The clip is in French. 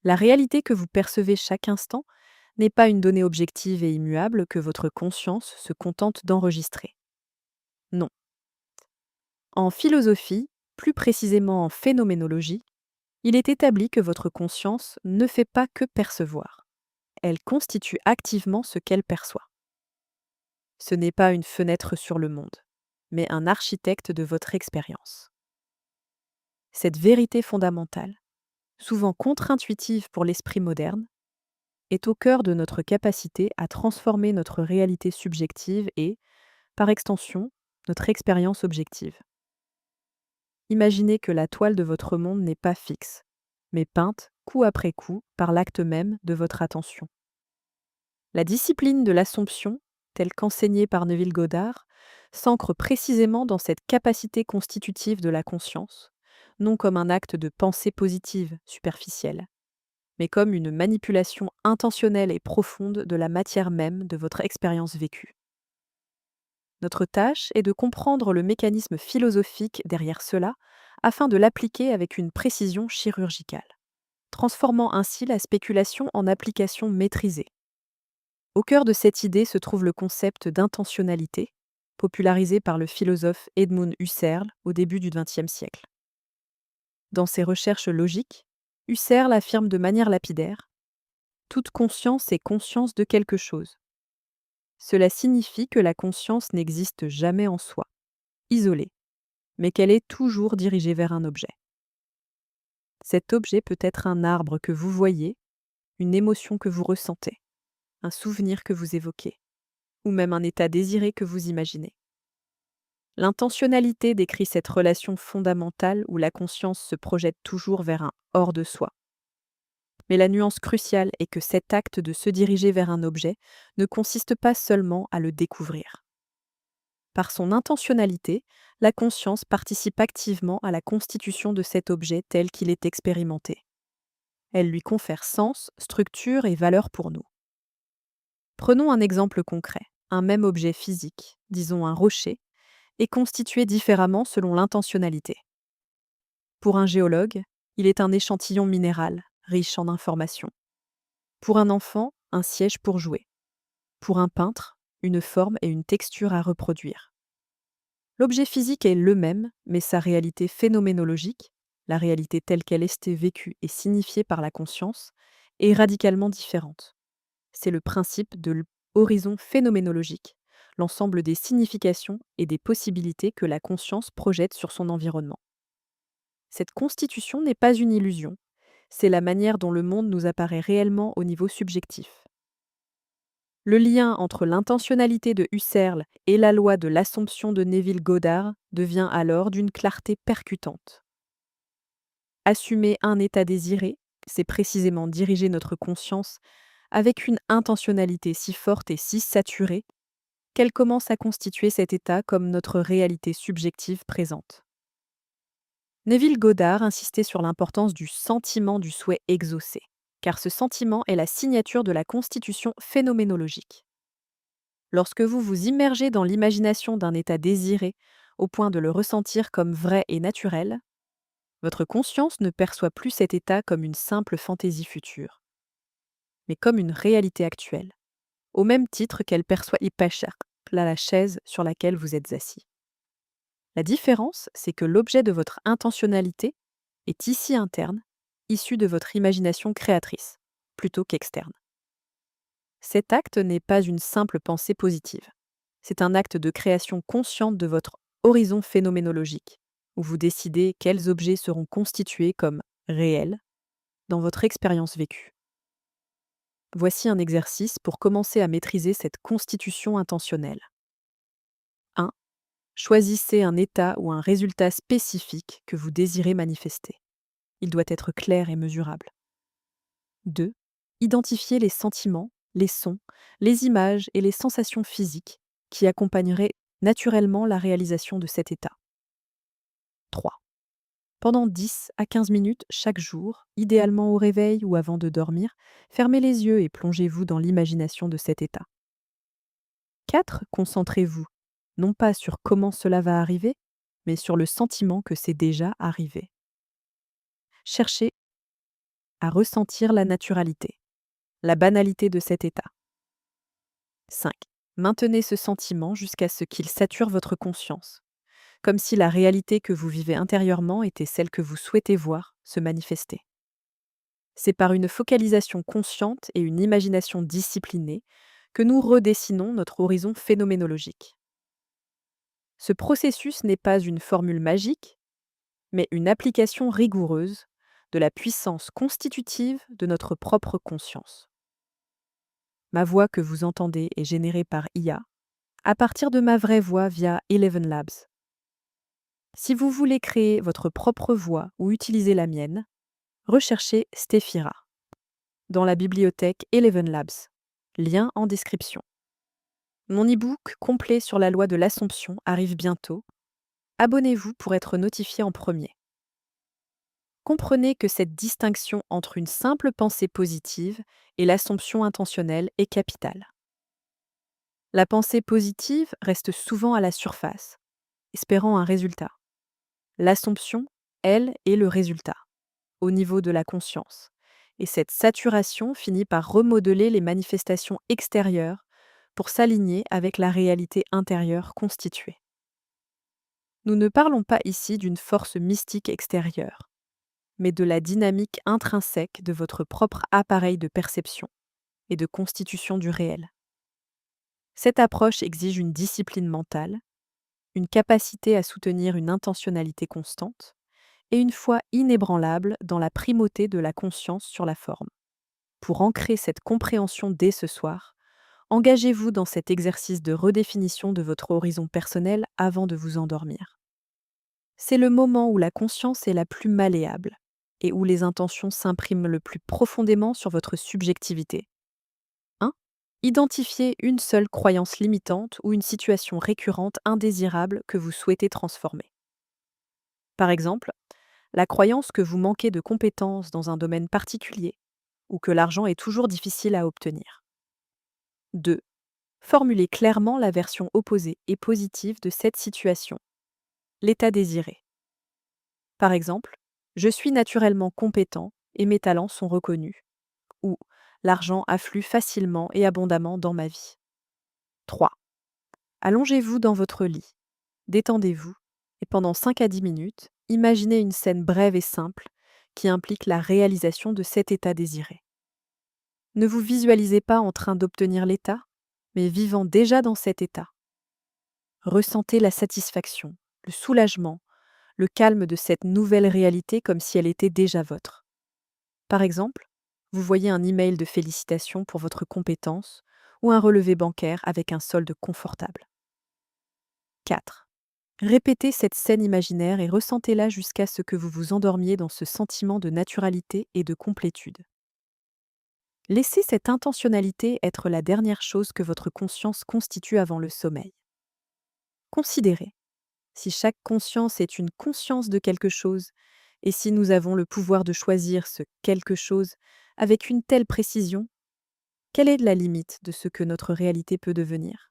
La réalité que vous percevez chaque instant n'est pas une donnée objective et immuable que votre conscience se contente d'enregistrer. Non. En philosophie, plus précisément en phénoménologie, il est établi que votre conscience ne fait pas que percevoir. Elle constitue activement ce qu'elle perçoit. Ce n'est pas une fenêtre sur le monde, mais un architecte de votre expérience. Cette vérité fondamentale, souvent contre-intuitive pour l'esprit moderne, est au cœur de notre capacité à transformer notre réalité subjective et, par extension, notre expérience objective. Imaginez que la toile de votre monde n'est pas fixe, mais peinte coup après coup par l'acte même de votre attention. La discipline de l'Assomption, telle qu'enseignée par Neville Goddard, s'ancre précisément dans cette capacité constitutive de la conscience, non comme un acte de pensée positive, superficielle, mais comme une manipulation intentionnelle et profonde de la matière même de votre expérience vécue. Notre tâche est de comprendre le mécanisme philosophique derrière cela afin de l'appliquer avec une précision chirurgicale, transformant ainsi la spéculation en application maîtrisée. Au cœur de cette idée se trouve le concept d'intentionnalité, popularisé par le philosophe Edmund Husserl au début du XXe siècle. Dans ses recherches logiques, Husserl affirme de manière lapidaire: toute conscience est conscience de quelque chose. Cela signifie que la conscience n'existe jamais en soi, isolée, mais qu'elle est toujours dirigée vers un objet. Cet objet peut être un arbre que vous voyez, une émotion que vous ressentez, un souvenir que vous évoquez, ou même un état désiré que vous imaginez. L'intentionnalité décrit cette relation fondamentale où la conscience se projette toujours vers un hors de soi. Mais la nuance cruciale est que cet acte de se diriger vers un objet ne consiste pas seulement à le découvrir. Par son intentionnalité, la conscience participe activement à la constitution de cet objet tel qu'il est expérimenté. Elle lui confère sens, structure et valeur pour nous. Prenons un exemple concret. Un même objet physique, disons un rocher, est constitué différemment selon l'intentionnalité. Pour un géologue, il est un échantillon minéral, riche en informations. Pour un enfant, un siège pour jouer. Pour un peintre, une forme et une texture à reproduire. L'objet physique est le même, mais sa réalité phénoménologique, la réalité telle qu'elle est vécue et signifiée par la conscience, est radicalement différente. C'est le principe de l'horizon phénoménologique, l'ensemble des significations et des possibilités que la conscience projette sur son environnement. Cette constitution n'est pas une illusion, c'est la manière dont le monde nous apparaît réellement au niveau subjectif. Le lien entre l'intentionnalité de Husserl et la loi de l'Assomption de Neville Goddard devient alors d'une clarté percutante. Assumer un état désiré, c'est précisément diriger notre conscience avec une intentionnalité si forte et si saturée qu'elle commence à constituer cet état comme notre réalité subjective présente. Neville Goddard insistait sur l'importance du sentiment du souhait exaucé, car ce sentiment est la signature de la constitution phénoménologique. Lorsque vous vous immergez dans l'imagination d'un état désiré au point de le ressentir comme vrai et naturel, votre conscience ne perçoit plus cet état comme une simple fantaisie future, mais comme une réalité actuelle, au même titre qu'elle perçoit l'ipachak, la chaise sur laquelle vous êtes assis. La différence, c'est que l'objet de votre intentionnalité est ici interne, issu de votre imagination créatrice, plutôt qu'externe. Cet acte n'est pas une simple pensée positive. C'est un acte de création consciente de votre horizon phénoménologique, où vous décidez quels objets seront constitués comme réels dans votre expérience vécue. Voici un exercice pour commencer à maîtriser cette constitution intentionnelle. 1. Choisissez un état ou un résultat spécifique que vous désirez manifester. Il doit être clair et mesurable. 2. Identifiez les sentiments, les sons, les images et les sensations physiques qui accompagneraient naturellement la réalisation de cet état. 3. Pendant 10 à 15 minutes chaque jour, idéalement au réveil ou avant de dormir, fermez les yeux et plongez-vous dans l'imagination de cet état. 4. Concentrez-vous, non pas sur comment cela va arriver, mais sur le sentiment que c'est déjà arrivé. Cherchez à ressentir la naturalité, la banalité de cet état. 5. Maintenez ce sentiment jusqu'à ce qu'il sature votre conscience, comme si la réalité que vous vivez intérieurement était celle que vous souhaitez voir se manifester. C'est par une focalisation consciente et une imagination disciplinée que nous redessinons notre horizon phénoménologique. Ce processus n'est pas une formule magique, mais une application rigoureuse de la puissance constitutive de notre propre conscience. Ma voix que vous entendez est générée par IA à partir de ma vraie voix via Eleven Labs. Si vous voulez créer votre propre voix ou utiliser la mienne, recherchez Stephira dans la bibliothèque Eleven Labs. Lien en description. Mon e-book complet sur la loi de l'Assomption arrive bientôt. Abonnez-vous pour être notifié en premier. Comprenez que cette distinction entre une simple pensée positive et l'assomption intentionnelle est capitale. La pensée positive reste souvent à la surface, espérant un résultat. L'assomption, elle, est le résultat, au niveau de la conscience. Et cette saturation finit par remodeler les manifestations extérieures pour s'aligner avec la réalité intérieure constituée. Nous ne parlons pas ici d'une force mystique extérieure, mais de la dynamique intrinsèque de votre propre appareil de perception et de constitution du réel. Cette approche exige une discipline mentale, une capacité à soutenir une intentionnalité constante et une foi inébranlable dans la primauté de la conscience sur la forme. Pour ancrer cette compréhension dès ce soir, engagez-vous dans cet exercice de redéfinition de votre horizon personnel avant de vous endormir. C'est le moment où la conscience est la plus malléable et où les intentions s'impriment le plus profondément sur votre subjectivité. 1. Identifiez une seule croyance limitante ou une situation récurrente indésirable que vous souhaitez transformer. Par exemple, la croyance que vous manquez de compétences dans un domaine particulier ou que l'argent est toujours difficile à obtenir. 2. Formulez clairement la version opposée et positive de cette situation, l'état désiré. Par exemple, je suis naturellement compétent et mes talents sont reconnus. Ou l'argent afflue facilement et abondamment dans ma vie. 3. Allongez-vous dans votre lit, détendez-vous et pendant 5 à 10 minutes, imaginez une scène brève et simple qui implique la réalisation de cet état désiré. Ne vous visualisez pas en train d'obtenir l'état, mais vivant déjà dans cet état. Ressentez la satisfaction, le soulagement, le calme de cette nouvelle réalité comme si elle était déjà vôtre. Par exemple, vous voyez un email de félicitations pour votre compétence ou un relevé bancaire avec un solde confortable. 4. Répétez cette scène imaginaire et ressentez-la jusqu'à ce que vous vous endormiez dans ce sentiment de naturalité et de complétude. Laissez cette intentionnalité être la dernière chose que votre conscience constitue avant le sommeil. Considérez si chaque conscience est une conscience de quelque chose et si nous avons le pouvoir de choisir ce quelque chose avec une telle précision, quelle est la limite de ce que notre réalité peut devenir ?